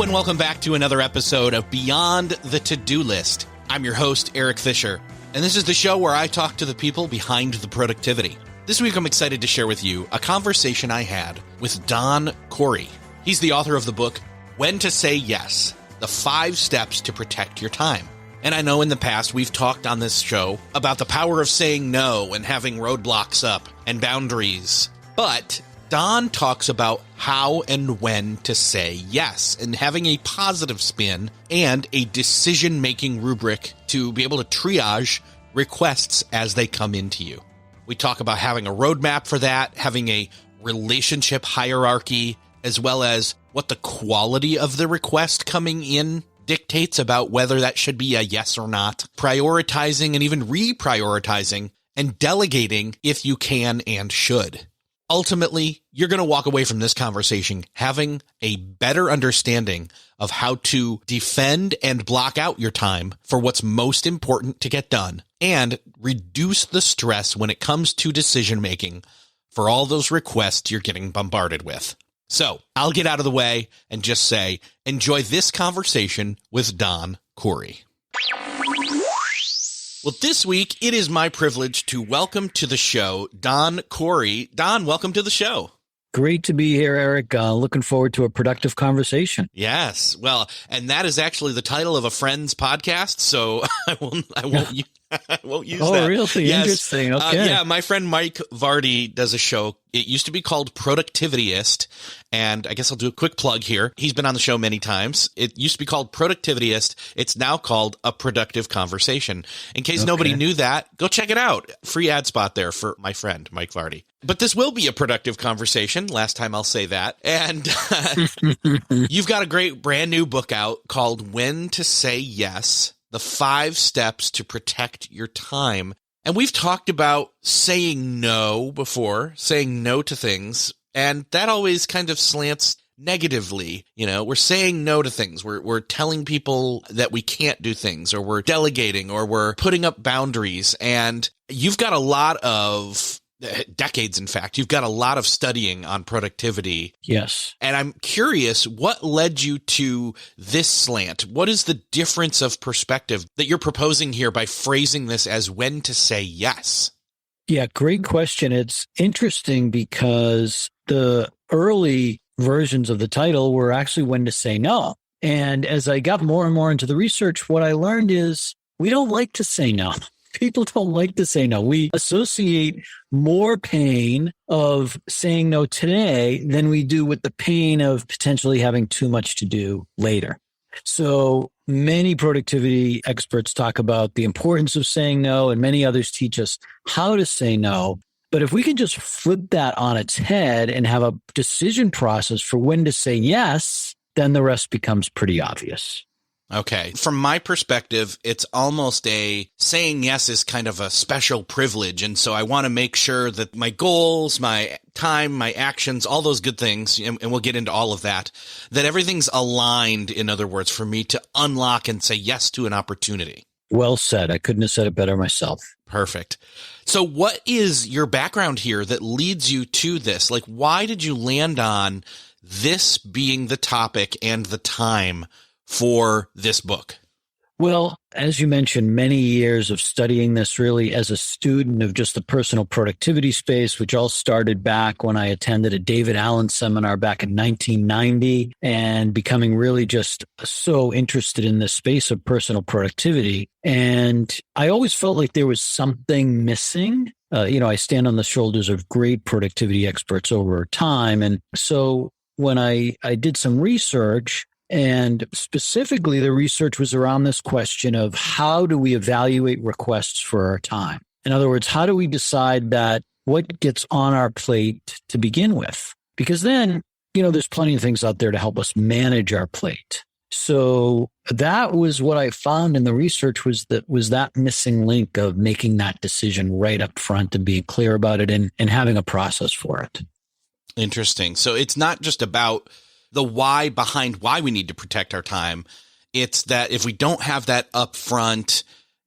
and welcome back to another episode of Beyond the To-Do List. I'm your host, Eric Fisher, and this is the show where I talk to the people behind the productivity. This week, I'm excited to share with you a conversation I had with Don Khouri. He's the author of the book, When to Say Yes, The 5 Steps to Protect Your Time. And I know in the past, we've talked on this show about the power of saying no and having roadblocks up and boundaries. But Don talks about how and when to say yes and having a positive spin and a decision-making rubric to be able to triage requests as they come into you. We talk about having a roadmap for that, having a relationship hierarchy, as well as what the quality of the request coming in dictates about whether that should be a yes or not, prioritizing and even reprioritizing, and delegating if you can and should. Ultimately, you're going to walk away from this conversation having a better understanding of how to defend and block out your time for what's most important to get done and reduce the stress when it comes to decision making for all those requests you're getting bombarded with. So I'll get out of the way and just say, enjoy this conversation with Don Khouri. Well, this week, it is my privilege to welcome to the show Don Khouri. Don, welcome to the show. Great to be here, Eric. Looking forward to a productive conversation. Yes. Well, and that is actually the title of a friend's podcast, so I won't use that. Oh, really? Yes. Interesting. Okay. Yeah, my friend Mike Vardy does a show. It used to be called Productivityist, and I guess I'll do a quick plug here. He's been on the show many times. It used to be called Productivityist. It's now called A Productive Conversation. In case nobody knew that, go check it out. Free ad spot there for my friend Mike Vardy. But this will be a productive conversation. Last time I'll say that. And you've got a great brand new book out called When to Say Yes, The 5 Steps to Protect Your Time. And we've talked about saying no before, saying no to things, and that always kind of slants negatively. You know, we're saying no to things. We're telling people that we can't do things, or we're delegating, or we're putting up boundaries. And you've got a lot of decades, in fact, you've got a lot of studying on productivity. Yes. And I'm curious, what led you to this slant? What is the difference of perspective that you're proposing here by phrasing this as when to say yes? Yeah, great question. It's interesting because the early versions of the title were actually when to say no. And as I got more and more into the research, what I learned is we don't like to say no. People don't like to say no. We associate more pain of saying no today than we do with the pain of potentially having too much to do later. So many productivity experts talk about the importance of saying no, and many others teach us how to say no. But if we can just flip that on its head and have a decision process for when to say yes, then the rest becomes pretty obvious. Okay. From my perspective, it's almost saying yes is kind of a special privilege. And so I want to make sure that my goals, my time, my actions, all those good things, and we'll get into all of that everything's aligned, in other words, for me to unlock and say yes to an opportunity. Well said. I couldn't have said it better myself. Perfect. So what is your background here that leads you to this? Like, why did you land on this being the topic and the time for this book? Well, as you mentioned, many years of studying this really as a student of just the personal productivity space, which all started back when I attended a David Allen seminar back in 1990, and becoming really just so interested in this space of personal productivity. And I always felt like there was something missing. I stand on the shoulders of great productivity experts over time. And so when I did some research, and specifically, the research was around this question of how do we evaluate requests for our time? In other words, how do we decide that what gets on our plate to begin with? Because then, there's plenty of things out there to help us manage our plate. So that was what I found in the research was that missing link of making that decision right up front and being clear about it and having a process for it. Interesting. So it's not just about the why behind why we need to protect our time. It's that if we don't have that up front,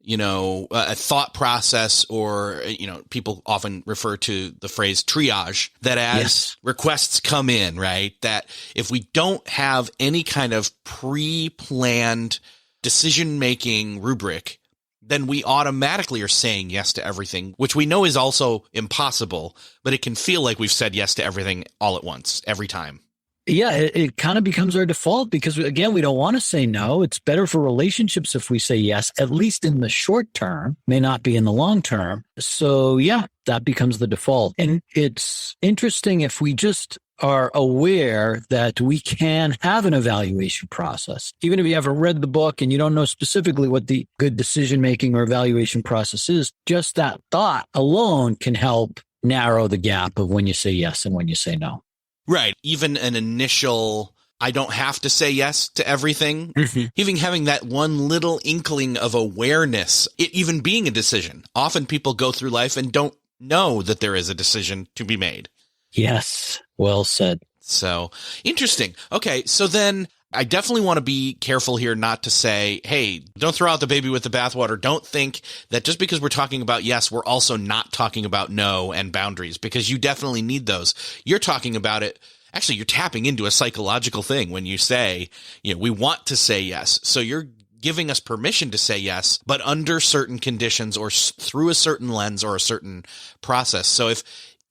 a thought process, or, people often refer to the phrase triage, that as requests come in, right, that if we don't have any kind of pre-planned decision-making rubric, then we automatically are saying yes to everything, which we know is also impossible, but it can feel like we've said yes to everything all at once, every time. Yeah, it kind of becomes our default because, again, we don't want to say no. It's better for relationships if we say yes, at least in the short term, may not be in the long term. So, yeah, that becomes the default. And it's interesting if we just are aware that we can have an evaluation process. Even if you haven't read the book and you don't know specifically what the good decision-making or evaluation process is, just that thought alone can help narrow the gap of when you say yes and when you say no. Right. Even an initial, I don't have to say yes to everything. Even having that one little inkling of awareness, it even being a decision. Often people go through life and don't know that there is a decision to be made. Yes. Well said. So interesting. Okay. So then I definitely want to be careful here not to say, hey, don't throw out the baby with the bathwater. Don't think that just because we're talking about yes, we're also not talking about no and boundaries, because you definitely need those. You're talking about it. Actually, you're tapping into a psychological thing when you say, we want to say yes. So you're giving us permission to say yes, but under certain conditions or through a certain lens or a certain process. So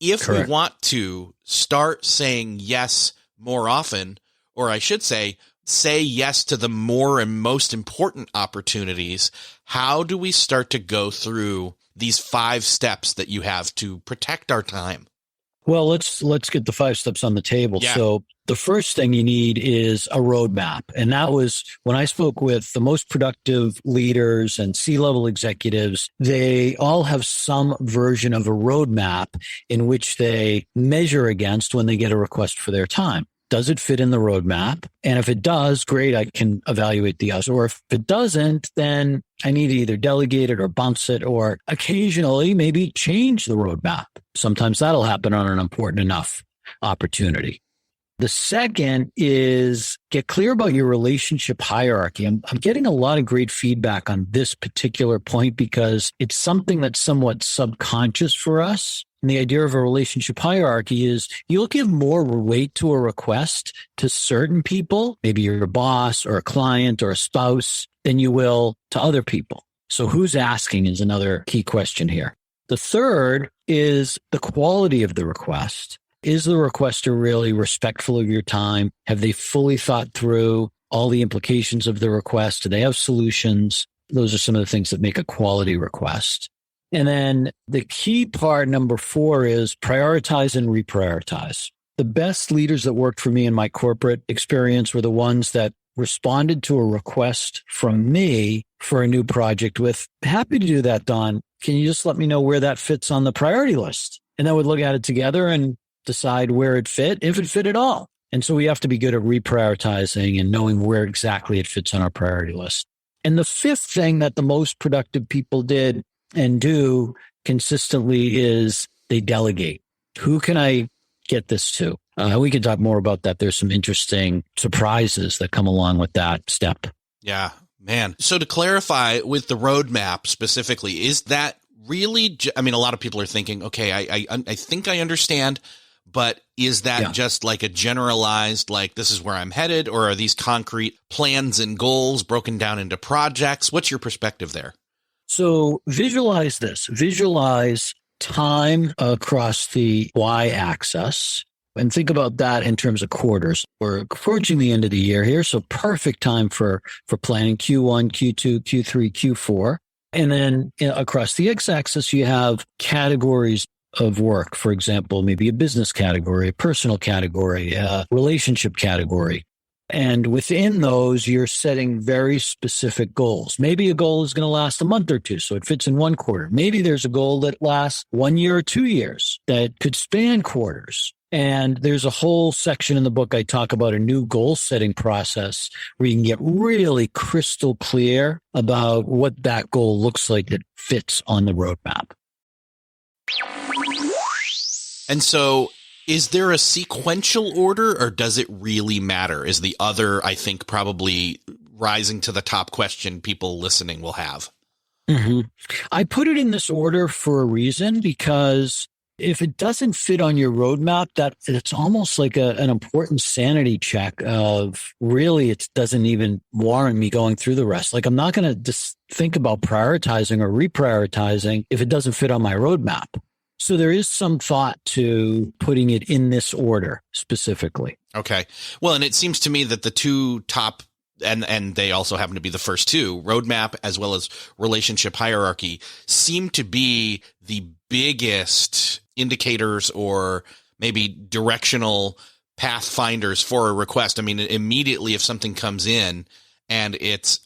if we want to start saying yes more often, or I should say yes to the more and most important opportunities, how do we start to go through these 5 steps that you have to protect our time? Well, let's get the 5 steps on the table. Yeah. So the first thing you need is a roadmap. And that was when I spoke with the most productive leaders and C-level executives, they all have some version of a roadmap in which they measure against when they get a request for their time. Does it fit in the roadmap? And if it does, great, I can evaluate the others. Or if it doesn't, then I need to either delegate it or bounce it, or occasionally maybe change the roadmap. Sometimes that'll happen on an important enough opportunity. The second is get clear about your relationship hierarchy. I'm getting a lot of great feedback on this particular point because it's something that's somewhat subconscious for us. And the idea of a relationship hierarchy is you'll give more weight to a request to certain people, maybe your boss or a client or a spouse, than you will to other people. So who's asking is another key question here. The third is the quality of the request. Is the requester really respectful of your time? Have they fully thought through all the implications of the request? Do they have solutions? Those are some of the things that make a quality request. And then the key part, number 4, is prioritize and reprioritize. The best leaders that worked for me in my corporate experience were the ones that responded to a request from me for a new project with, happy to do that, Don. Can you just let me know where that fits on the priority list? And then we'd look at it together and decide where it fit, if it fit at all. And so we have to be good at reprioritizing and knowing where exactly it fits on our priority list. And the 5th thing that the most productive people did and do consistently is they delegate. Who can I get this to? We can talk more about that. There's some interesting surprises that come along with that step. Yeah, man. So to clarify with the roadmap specifically, is that really, a lot of people are thinking, okay, I think I understand, but is that just like a generalized, like this is where I'm headed, or are these concrete plans and goals broken down into projects? What's your perspective there? So visualize this. Visualize time across the y-axis and think about that in terms of quarters. We're approaching the end of the year here, so perfect time for planning Q1, Q2, Q3, Q4. And then across the x-axis, you have categories of work. For example, maybe a business category, a personal category, a relationship category. And within those, you're setting very specific goals. Maybe a goal is going to last a month or two, so it fits in one quarter. Maybe there's a goal that lasts 1 year or 2 years that could span quarters. And there's a whole section in the book I talk about a new goal setting process where you can get really crystal clear about what that goal looks like that fits on the roadmap. And so is there a sequential order, or does it really matter? Is the other, I think, probably rising to the top question people listening will have. hmm I put it in this order for a reason because if it doesn't fit on your roadmap, that it's almost like an important sanity check of really it doesn't even warrant me going through the rest. Like I'm not going to just think about prioritizing or reprioritizing if it doesn't fit on my roadmap. So there is some thought to putting it in this order specifically. Okay. Well, and it seems to me that the two top, and they also happen to be the first two, roadmap as well as relationship hierarchy, seem to be the biggest indicators or maybe directional pathfinders for a request. I mean, immediately if something comes in and it's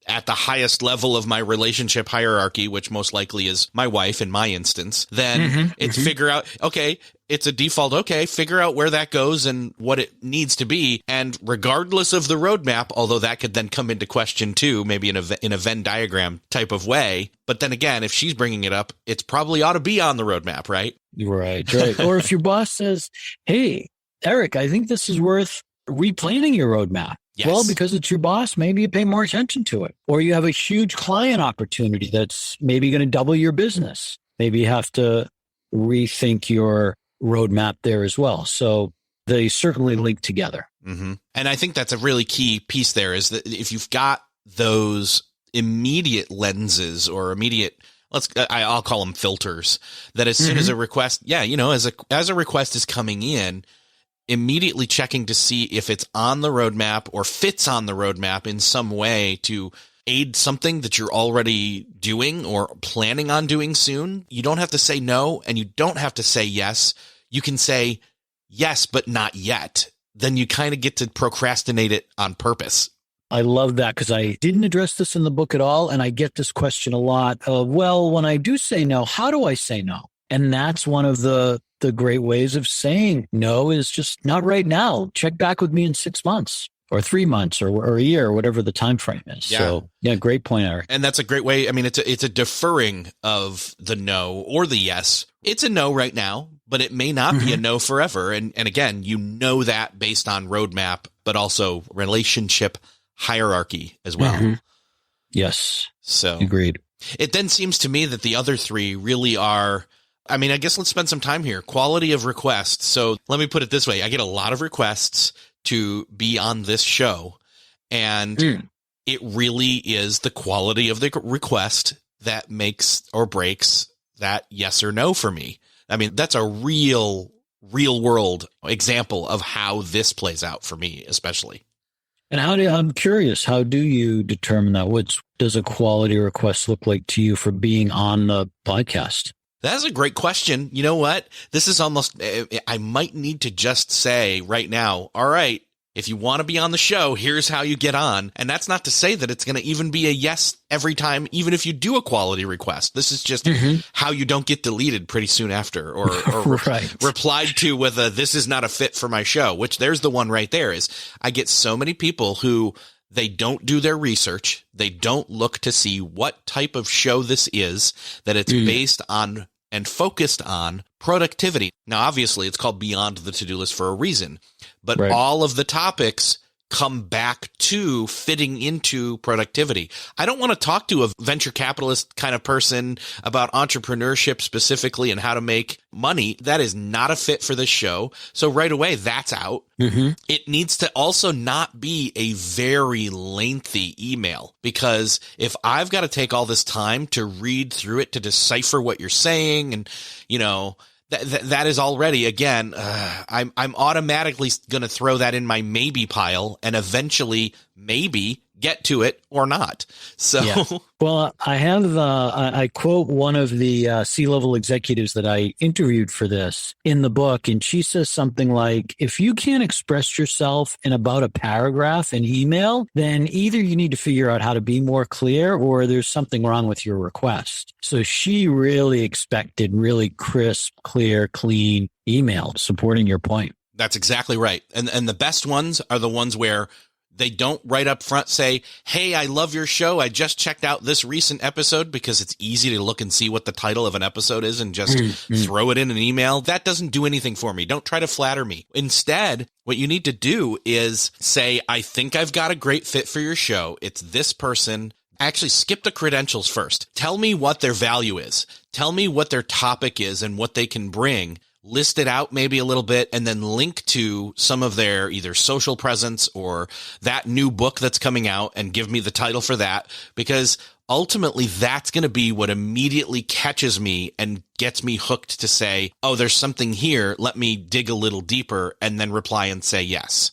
at the highest level of my relationship hierarchy, which most likely is my wife in my instance, then it's figure out, okay, it's a default. Okay, figure out where that goes and what it needs to be. And regardless of the roadmap, although that could then come into question too, maybe in a Venn diagram type of way. But then again, if she's bringing it up, it's probably ought to be on the roadmap, right? Right. Or if your boss says, hey, Eric, I think this is worth replanning your roadmap. Yes. Well, because it's your boss, maybe you pay more attention to it. Or you have a huge client opportunity that's maybe going to double your business. Maybe you have to rethink your roadmap there as well. So they certainly link together. Mm-hmm. And I think that's a really key piece there is that if you've got those immediate lenses or immediate, I'll call them filters, that as soon as a request, as a request is coming in, immediately checking to see if it's on the roadmap or fits on the roadmap in some way to aid something that you're already doing or planning on doing soon. You don't have to say no and you don't have to say yes. You can say yes, but not yet. Then you kind of get to procrastinate it on purpose. I love that because I didn't address this in the book at all. And I get this question a lot of, well, when I do say no, how do I say no? And that's one of the great ways of saying no is just not right now. Check back with me in 6 months or 3 months or a year, or whatever the time frame is. Yeah. So yeah, great point, Eric. And that's a great way. I mean, it's a deferring of the no or the yes. It's a no right now, but it may not be a no forever. And again, that based on roadmap, but also relationship hierarchy as well. Yes. So agreed. It then seems to me that the other three really are, I mean, I guess let's spend some time here. Quality of requests. So let me put it this way. I get a lot of requests to be on this show, and it really is the quality of the request that makes or breaks that yes or no for me. I mean, that's a real world example of how this plays out for me, especially. And I'm curious, how do you determine that? What does a quality request look like to you for being on the podcast? That's a great question. You know what? This is almost, I might need to just say right now, all right, if you want to be on the show, here's how you get on. And that's not to say that it's going to even be a yes every time, even if you do a quality request. This is just how you don't get deleted pretty soon after or replied to with a, this is not a fit for my show, which there's the one right there is I get so many people who they don't do their research. They don't look to see what type of show this is, that it's based on and focused on productivity. Now, obviously, it's called Beyond the To-Do List for a reason, but all of the topics come back to fitting into productivity. I don't want to talk to a venture capitalist kind of person about entrepreneurship specifically and how to make money. That is not a fit for this show. So right away, that's out. It needs to also not be a very lengthy email, because if I've got to take all this time to read through it, to decipher what you're saying, and, that is already, again, I'm automatically going to throw that in my maybe pile and eventually maybe get to it or not. So, well, I have, I quote one of the C-level executives that I interviewed for this in the book, and she says something like, if you can't express yourself in about a paragraph in email, then either you need to figure out how to be more clear or there's something wrong with your request. So she really expected really crisp, clear, clean email supporting your point. That's exactly right. And the best ones are the ones where they don't right up front say, hey, I love your show. I just checked out this recent episode, because it's easy to look and see what the title of an episode is and just throw it in an email. That doesn't do anything for me. Don't try to flatter me. Instead, what you need to do is say, I think I've got a great fit for your show. It's this person. actually skip the credentials first. Tell me what their value is. Tell me what their topic is and what they can bring. List it out maybe a little bit, and then link to some of their either social presence or that new book that's coming out and give me the title for that, because ultimately that's going to be what immediately catches me and gets me hooked to say, oh, there's something here. Let me dig a little deeper and then reply and say yes.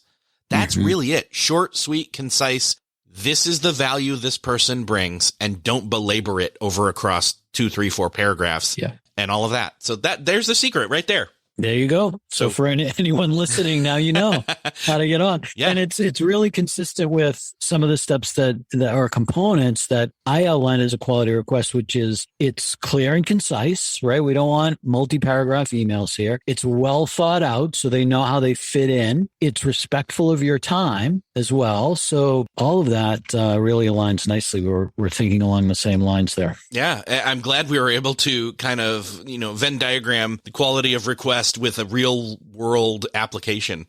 That's really it. Short, sweet, concise. This is the value this person brings, and don't belabor it over across 2, 3, 4 paragraphs. Yeah. And all of that. So there's the secret right there. There you go. So for anyone listening, now you know how to get on. Yeah. And it's really consistent with some of the steps that are components that I outlined as a quality request, which is it's clear and concise, right? We don't want multi-paragraph emails here. It's well thought out, so they know how they fit in. It's respectful of your time as well. So all of that really aligns nicely. We're thinking along the same lines there. Yeah. I'm glad we were able to kind of, Venn diagram the quality of request with a real world application.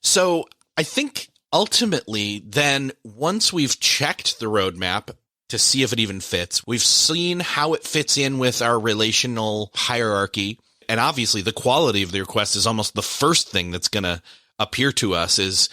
So I think ultimately then once we've checked the roadmap to see if it even fits, we've seen how it fits in with our relational hierarchy. And obviously the quality of the request is almost the first thing that's going to appear to us is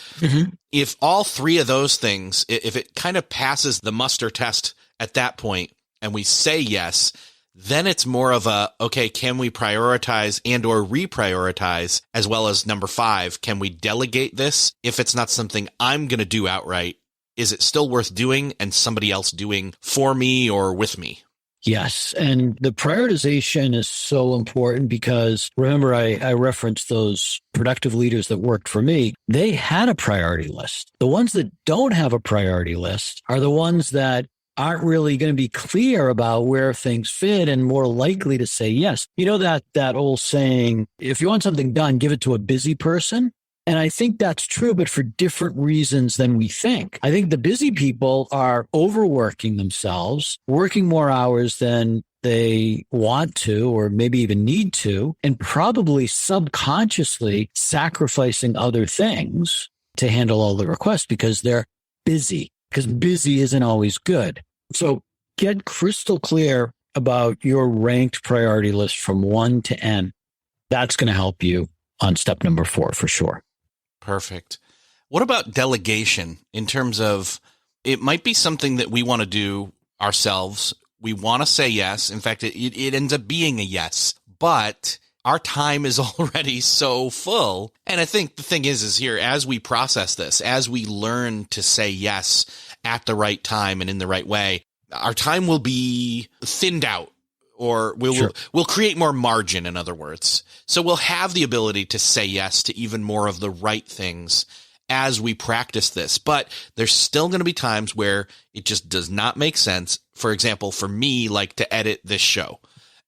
if all three of those things, if it kind of passes the muster test at that point and we say yes, then it's more of a, okay, can we prioritize and or reprioritize, as well as number 5, can we delegate this? If it's not something I'm going to do outright, is it still worth doing and somebody else doing for me or with me? Yes. And the prioritization is so important because remember, I referenced those productive leaders that worked for me. They had a priority list. The ones that don't have a priority list are the ones that aren't really going to be clear about where things fit and more likely to say yes. You know, that old saying, if you want something done, give it to a busy person. And I think that's true, but for different reasons than we think. I think the busy people are overworking themselves, working more hours than they want to, or maybe even need to, and probably subconsciously sacrificing other things to handle all the requests because they're busy. Because busy isn't always good. So get crystal clear about your ranked priority list from 1 to N. That's going to help you on step number 4 for sure. Perfect. What about delegation in terms of it might be something that we want to do ourselves. We want to say yes. In fact, it ends up being a yes, but our time is already so full. And I think the thing is here, as we process this, as we learn to say yes at the right time and in the right way, our time will be thinned out, or we'll create more margin, in other words. So we'll have the ability to say yes to even more of the right things as we practice this. But there's still going to be times where it just does not make sense. For example, for me, like to edit this show.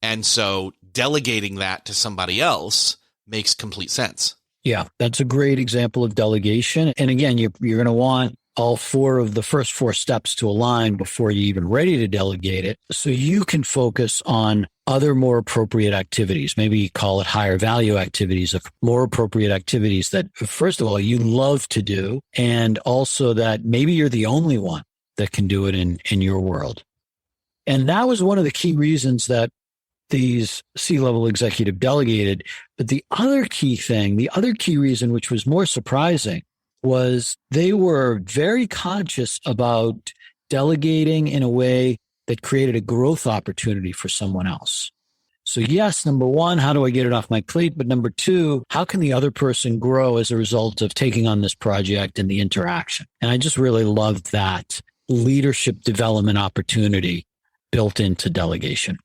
And so delegating that to somebody else makes complete sense. Yeah, that's a great example of delegation. And again, you're going to want all 4 of the first 4 steps to align before you're even ready to delegate it. So you can focus on other more appropriate activities. Maybe call it higher value activities, of more appropriate activities that, first of all, you love to do. And also that maybe you're the only one that can do it in your world. And that was one of the key reasons that these C-level executive delegated. But the other key reason, which was more surprising, was they were very conscious about delegating in a way that created a growth opportunity for someone else. So yes, number 1, how do I get it off my plate? But number 2, how can the other person grow as a result of taking on this project and the interaction? And I just really loved that leadership development opportunity built into delegation.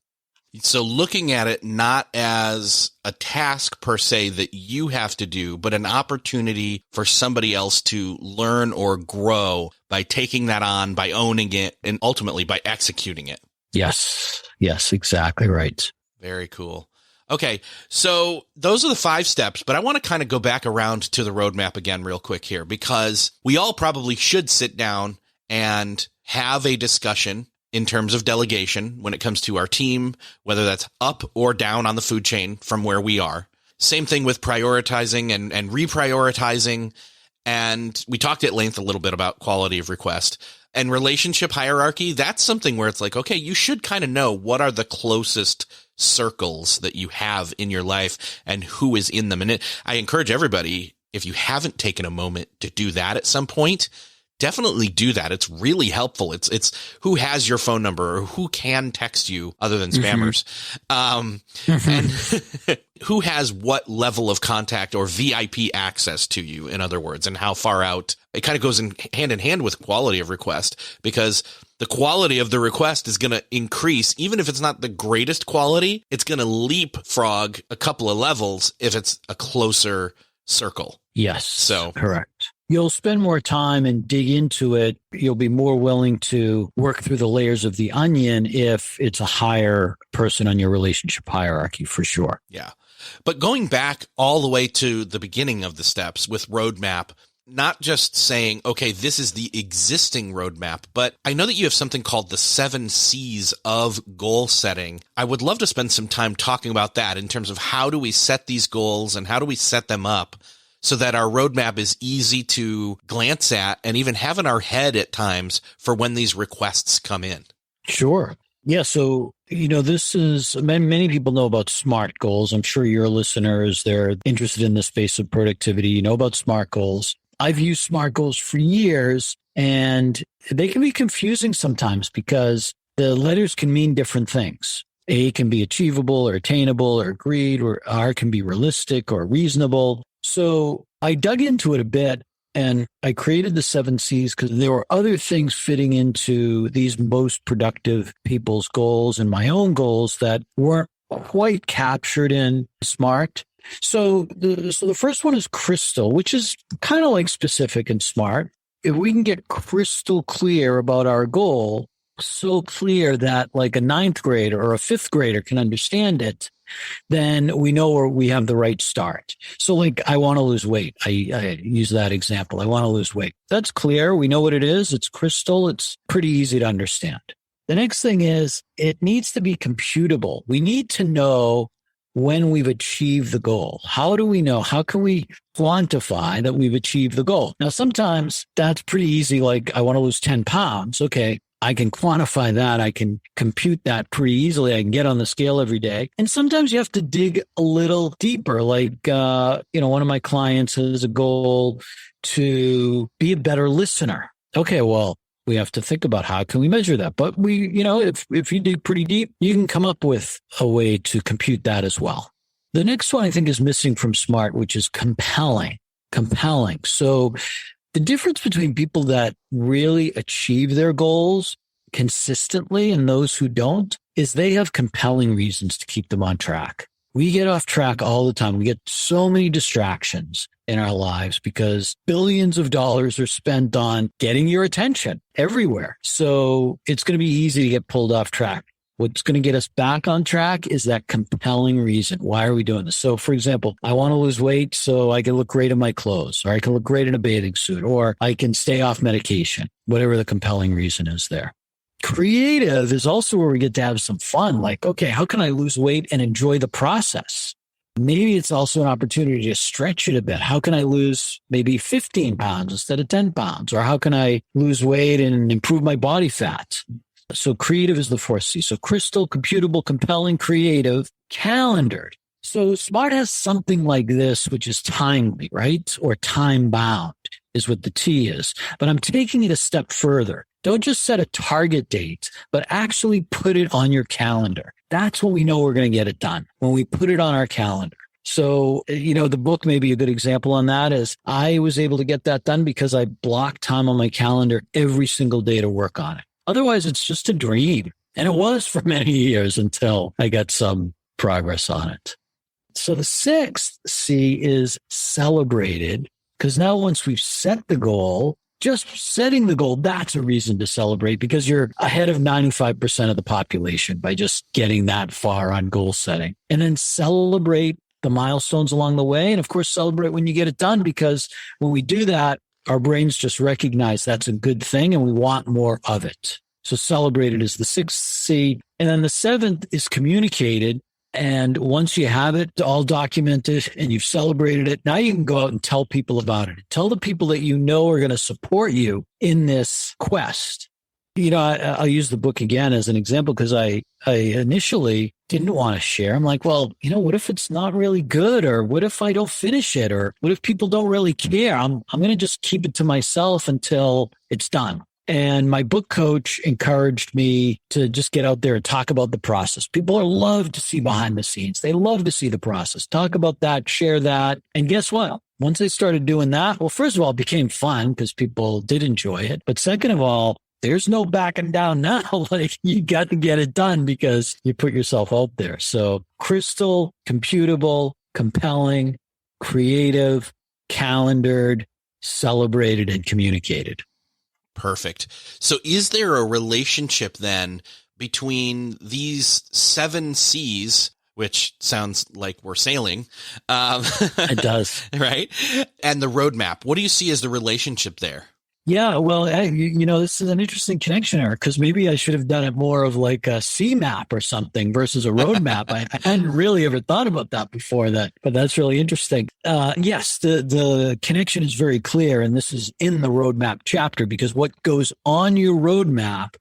So looking at it not as a task per se that you have to do, but an opportunity for somebody else to learn or grow by taking that on, by owning it, and ultimately by executing it. Yes, exactly right. Very cool. Okay, so those are the 5 steps, but I want to kind of go back around to the roadmap again real quick here, because we all probably should sit down and have a discussion in terms of delegation when it comes to our team, whether that's up or down on the food chain from where we are. Same thing with prioritizing and reprioritizing. And we talked at length a little bit about quality of request and relationship hierarchy. That's something where it's like, okay, you should kind of know what are the closest circles that you have in your life and who is in them. And I encourage everybody, if you haven't taken a moment to do that at some point, definitely do that. It's really helpful. It's who has your phone number or who can text you other than spammers. And who has what level of contact or VIP access to you, in other words, and how far out. It kind of goes in hand with quality of request, because the quality of the request is going to increase. Even if it's not the greatest quality, it's going to leapfrog a couple of levels if it's a closer circle. Yes. So correct. You'll spend more time and dig into it. You'll be more willing to work through the layers of the onion if it's a higher person on your relationship hierarchy, for sure. Yeah. But going back all the way to the beginning of the steps with roadmap, not just saying, okay, this is the existing roadmap, but I know that you have something called the 7 C's of goal setting. I would love to spend some time talking about that in terms of how do we set these goals and how do we set them up so that our roadmap is easy to glance at and even have in our head at times for when these requests come in. Sure. Yeah. So, this is many people know about SMART goals. I'm sure your listeners, they're interested in the space of productivity. You know about SMART goals. I've used SMART goals for years, and they can be confusing sometimes because the letters can mean different things. A can be achievable or attainable or agreed, or R can be realistic or reasonable. So I dug into it a bit and I created the 7 C's because there were other things fitting into these most productive people's goals and my own goals that weren't quite captured in SMART. So the first one is crystal, which is kind of like specific and SMART. If we can get crystal clear about our goal, so clear that like a 9th grader or a 5th grader can understand it, then we know where we have the right start. So like, I want to lose weight. I use that example. I want to lose weight. That's clear. We know what it is. It's crystal. It's pretty easy to understand. The next thing is it needs to be computable. We need to know when we've achieved the goal. How do we know? How can we quantify that we've achieved the goal? Now, sometimes that's pretty easy. Like, I want to lose 10 pounds. Okay. I can quantify that. I can compute that pretty easily. I can get on the scale every day. And sometimes you have to dig a little deeper. Like, one of my clients has a goal to be a better listener. Okay, well, we have to think about how can we measure that. But if you dig pretty deep, you can come up with a way to compute that as well. The next one I think is missing from SMART, which is compelling. So the difference between people that really achieve their goals consistently and those who don't is they have compelling reasons to keep them on track. We get off track all the time. We get so many distractions in our lives because billions of dollars are spent on getting your attention everywhere. So it's going to be easy to get pulled off track. What's going to get us back on track is that compelling reason. Why are we doing this? So, for example, I want to lose weight so I can look great in my clothes, or I can look great in a bathing suit, or I can stay off medication, whatever the compelling reason is there. Creative is also where we get to have some fun. Like, okay, how can I lose weight and enjoy the process? Maybe it's also an opportunity to stretch it a bit. How can I lose maybe 15 pounds instead of 10 pounds? Or how can I lose weight and improve my body fat? So creative is the 4th C. So crystal, computable, compelling, creative, calendared. So SMART has something like this, which is timely, right? Or time bound is what the T is. But I'm taking it a step further. Don't just set a target date, but actually put it on your calendar. That's when we know we're going to get it done, when we put it on our calendar. So, the book may be a good example on that. Is I was able to get that done because I blocked time on my calendar every single day to work on it. Otherwise, it's just a dream. And it was for many years until I got some progress on it. So the 6th C is celebrated, because now once we've set the goal, just setting the goal, that's a reason to celebrate because you're ahead of 95% of the population by just getting that far on goal setting. And then celebrate the milestones along the way. And of course, celebrate when you get it done, because when we do that, our brains just recognize that's a good thing and we want more of it. So celebrated is the 6th C. And then the 7th is communicated. And once you have it all documented and you've celebrated it, now you can go out and tell people about it. Tell the people that you know are going to support you in this quest. I'll use the book again as an example because I initially didn't want to share. I'm like, well, what if it's not really good? Or what if I don't finish it? Or what if people don't really care? I'm going to just keep it to myself until it's done. And my book coach encouraged me to just get out there and talk about the process. People love to see behind the scenes. They love to see the process. Talk about that, share that. And guess what? Once they started doing that, well, first of all, it became fun because people did enjoy it. But second of all, there's no backing down now. Like, you got to get it done because you put yourself out there. So crystal, computable, compelling, creative, calendared, celebrated, and communicated. Perfect. So is there a relationship then between these 7 C's, which sounds like we're sailing? It does. Right? And the roadmap. What do you see as the relationship there? Yeah, well, this is an interesting connection, Eric, because maybe I should have done it more of like a C map or something versus a roadmap. I hadn't really ever thought about that before, but that's really interesting. Yes, the connection is very clear, and this is in the roadmap chapter, because what goes on your roadmap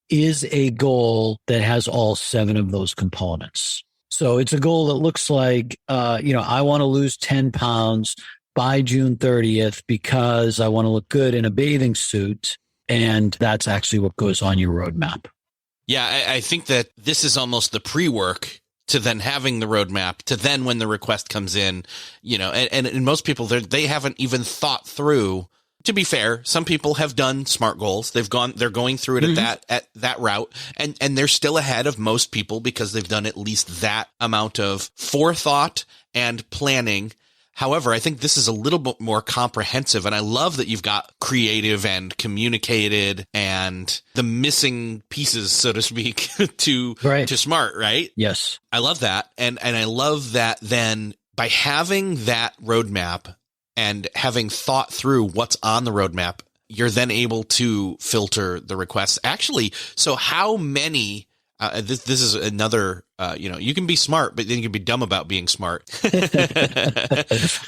is a goal that has all 7 of those components. So it's a goal that looks like, I want to lose 10 pounds by June 30th because I want to look good in a bathing suit. And that's actually what goes on your roadmap. Yeah, I think that this is almost the pre-work to then having the roadmap to then when the request comes in, and most people, they haven't even thought through. To be fair, some people have done SMART goals. They're going through it at that route, and they're still ahead of most people because they've done at least that amount of forethought and planning. However, I think this is a little bit more comprehensive, and I love that you've got creative and communicated and the missing pieces, so to speak, to SMART, right? Yes. I love that. And I love that then by having that roadmap and having thought through what's on the roadmap, you're then able to filter the requests. Actually, so how many this is another, you can be smart, but then you can be dumb about being smart.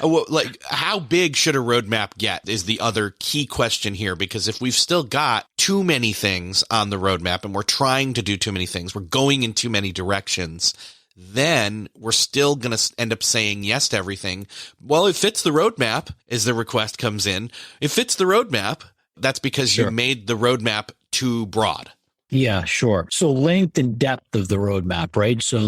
Like, how big should a roadmap get is the other key question here, because if we've still got too many things on the roadmap and we're trying to do too many things, we're going in too many directions, then we're still going to end up saying yes to everything. Well, it fits the roadmap as the request comes in. It fits the roadmap. That's because you made the roadmap too broad. Yeah, sure. So length and depth of the roadmap, right? So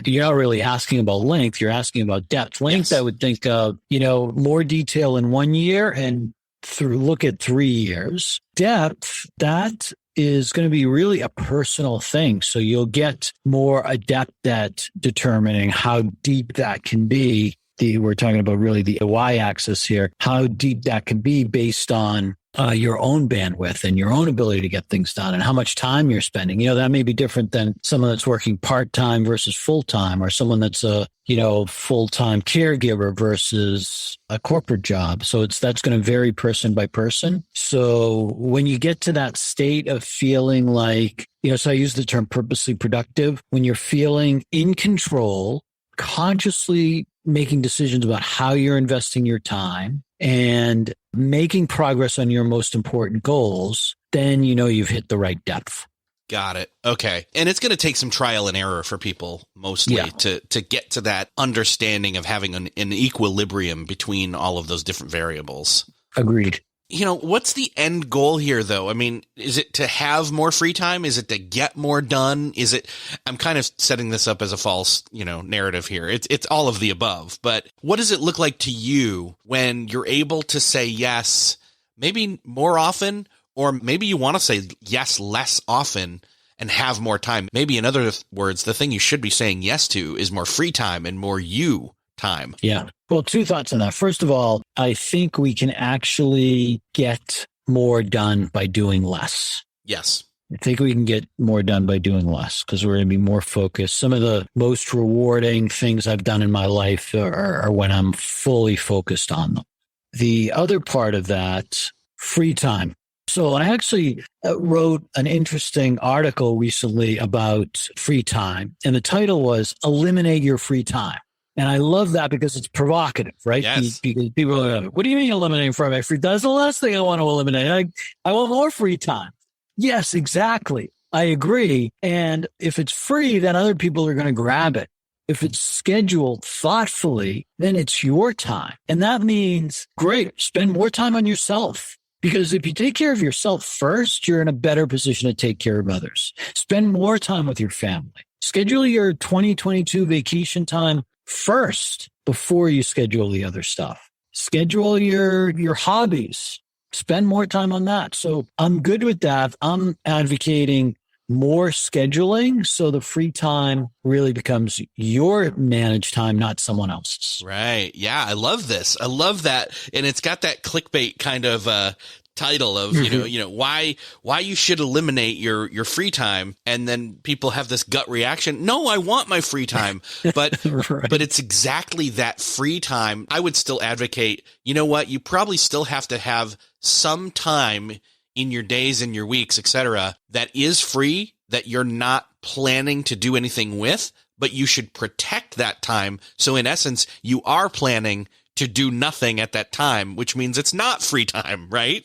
you're not really asking about length. You're asking about depth. Length, yes. I would think of, more detail in 1 year and look at 3 years. Depth, that is going to be really a personal thing. So you'll get more adept at determining how deep that can be. We're talking about really the y-axis here, how deep that can be based on your own bandwidth and your own ability to get things done and how much time you're spending. That may be different than someone that's working part-time versus full-time, or someone that's a, full-time caregiver versus a corporate job. So that's going to vary person by person. So when you get to that state of feeling like, so I use the term purposely productive, when you're feeling in control, consciously making decisions about how you're investing your time and making progress on your most important goals, then you've hit the right depth. Got it. Okay. And it's going to take some trial and error for people mostly to get to that understanding of having an equilibrium between all of those different variables. Agreed. What's the end goal here, though? I mean, is it to have more free time? Is it to get more done? I'm kind of setting this up as a false, narrative here. It's all of the above. But what does it look like to you when you're able to say yes, maybe more often, or maybe you want to say yes less often and have more time? Maybe in other words, the thing you should be saying yes to is more free time and more you time. Yeah. Well, 2 thoughts on that. First of all, I think we can actually get more done by doing less. Yes. I think we can get more done by doing less because we're going to be more focused. Some of the most rewarding things I've done in my life are when I'm fully focused on them. The other part of that, free time. So I actually wrote an interesting article recently about free time, and the title was Eliminate Your Free Time. And I love that because it's provocative, right? Yes. Because people are like, what do you mean eliminating from my free time? That's the last thing I want to eliminate. I want more free time. Yes, exactly. I agree. And if it's free, then other people are going to grab it. If it's scheduled thoughtfully, then it's your time. And that means, great, spend more time on yourself. Because if you take care of yourself first, you're in a better position to take care of others. Spend more time with your family. Schedule your 2022 vacation time first before you schedule the other stuff. Schedule your hobbies. Spend more time on that. So I'm good with that. I'm advocating more scheduling so the free time really becomes your managed time, not someone else's. Right. Yeah. I love this. I love that. And it's got that clickbait kind of title of, why you should eliminate your free time. And then people have this gut reaction. No, I want my free time. But, Right. but it's exactly that free time. I would still advocate, you know what? You probably still have to have some time in your days and your weeks, etc., that is free, that you're not planning to do anything with, but you should protect that time. So in essence, you are planning to do nothing at that time, which means it's not free time, right?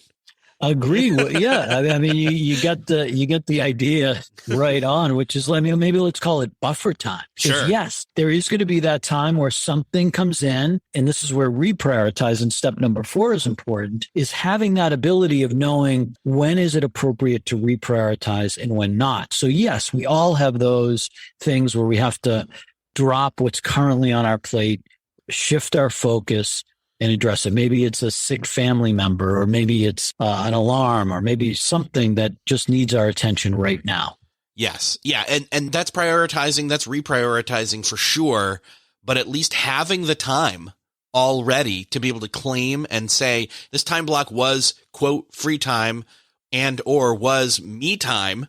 Agree. Yeah. I mean, you get the idea right on, which is, maybe let's call it buffer time. Sure. Yes, there is going to be that time where something comes in, and this is where reprioritizing step number 4 is important, is having that ability of knowing when is it appropriate to reprioritize and when not. So yes, we all have those things where we have to drop what's currently on our plate, shift our focus, and address it. Maybe it's a sick family member, or maybe it's an alarm, or maybe something that just needs our attention right now. Yes. Yeah. And that's prioritizing, that's reprioritizing for sure. But at least having the time already to be able to claim and say this time block was, quote, free time and or was me time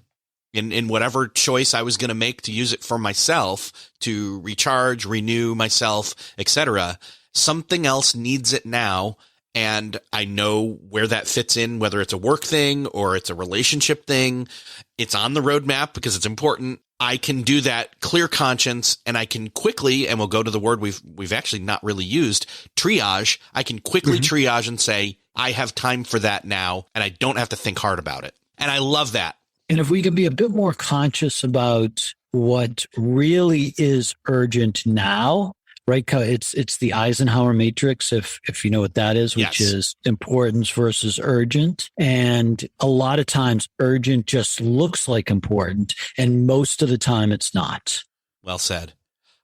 in whatever choice I was going to make to use it for myself, to recharge, renew myself, etc. Something else needs it now, and I know where that fits in, whether it's a work thing or it's a relationship thing. It's on the roadmap because it's important. I can do that clear conscience, and I can quickly, and we'll go to the word we've actually not really used, triage. I can quickly triage and say, I have time for that now, and I don't have to think hard about it. And I love that. And if we can be a bit more conscious about what really is urgent now, right? It's the Eisenhower matrix, if you know what that is, which is importance versus urgent. And a lot of times urgent just looks like important, and most of the time it's not. Well said.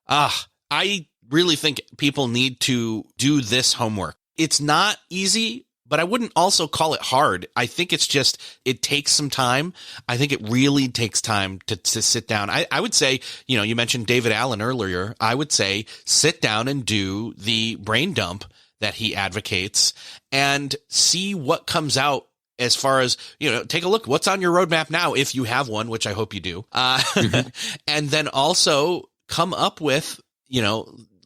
I really think people need to do this homework. It's not easy, but I wouldn't also call it hard. I think it's just, it takes some time. I think it really takes time to sit down. I would say, you mentioned David Allen earlier. I would say sit down and do the brain dump that he advocates and see what comes out as far as, take a look. What's on your roadmap now, if you have one, which I hope you do. And then also come up with,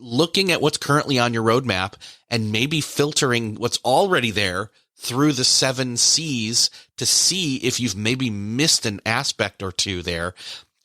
looking at what's currently on your roadmap and maybe filtering what's already there through the 7 C's to see if you've maybe missed an aspect or two there.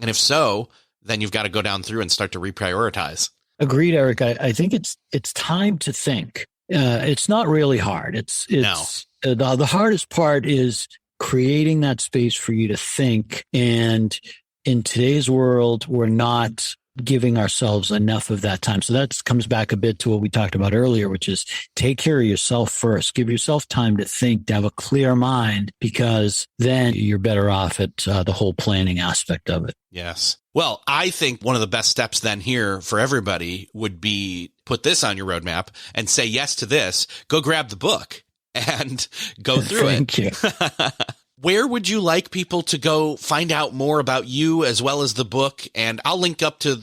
And if so, then you've got to go down through and start to reprioritize. Agreed, Eric. I think it's time to think. It's not really hard. The hardest part is creating that space for you to think. And in today's world, we're not giving ourselves enough of that time. So that comes back a bit to what we talked about earlier, which is take care of yourself first. Give yourself time to think, to have a clear mind, because then you're better off at the whole planning aspect of it. Yes. Well, I think one of the best steps then here for everybody would be put this on your roadmap and say yes to this. Go grab the book and go through it. Thank you. Where would you like people to go find out more about you as well as the book? And I'll link up to,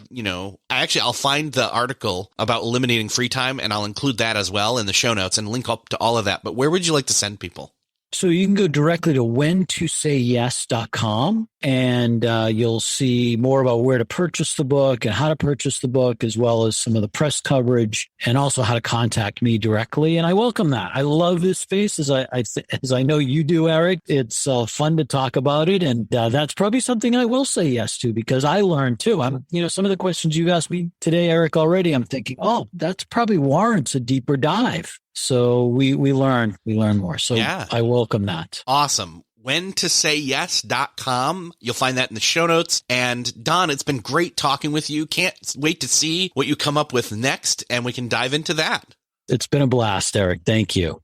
I'll find the article about eliminating free time and I'll include that as well in the show notes and link up to all of that. But where would you like to send people? So you can go directly to whentosayyes.com and you'll see more about where to purchase the book and how to purchase the book, as well as some of the press coverage and also how to contact me directly. And I welcome that. I love this space as I know you do, Eric. It's fun to talk about it. And that's probably something I will say yes to, because I learned too. Some of the questions you asked me today, Eric, already, I'm thinking, oh, that's probably warrants a deeper dive. So we learn more. So yeah. I welcome that. Awesome. Whentosayyes.com. You'll find that in the show notes. And Don, it's been great talking with you. Can't wait to see what you come up with next, and we can dive into that. It's been a blast, Eric. Thank you.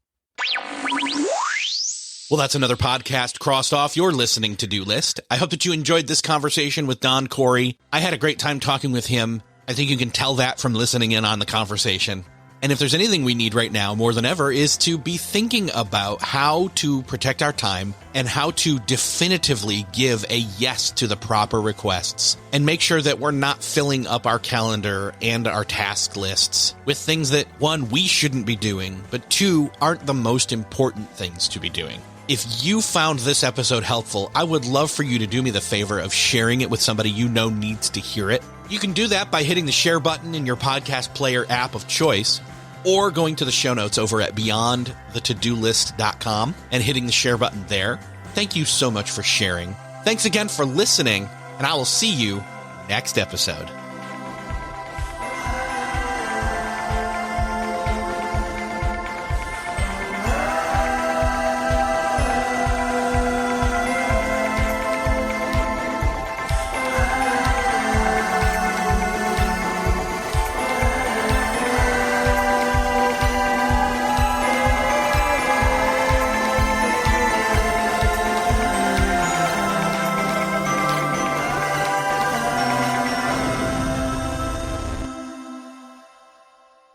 Well, that's another podcast crossed off your listening to-do list. I hope that you enjoyed this conversation with Don Khouri. I had a great time talking with him. I think you can tell that from listening in on the conversation. And if there's anything we need right now more than ever, is to be thinking about how to protect our time and how to definitively give a yes to the proper requests, and make sure that we're not filling up our calendar and our task lists with things that, one, we shouldn't be doing, but two, aren't the most important things to be doing. If you found this episode helpful, I would love for you to do me the favor of sharing it with somebody you know needs to hear it. You can do that by hitting the share button in your podcast player app of choice, or going to the show notes over at beyondthetodolist.com and hitting the share button there. Thank you so much for sharing. Thanks again for listening, and I will see you next episode.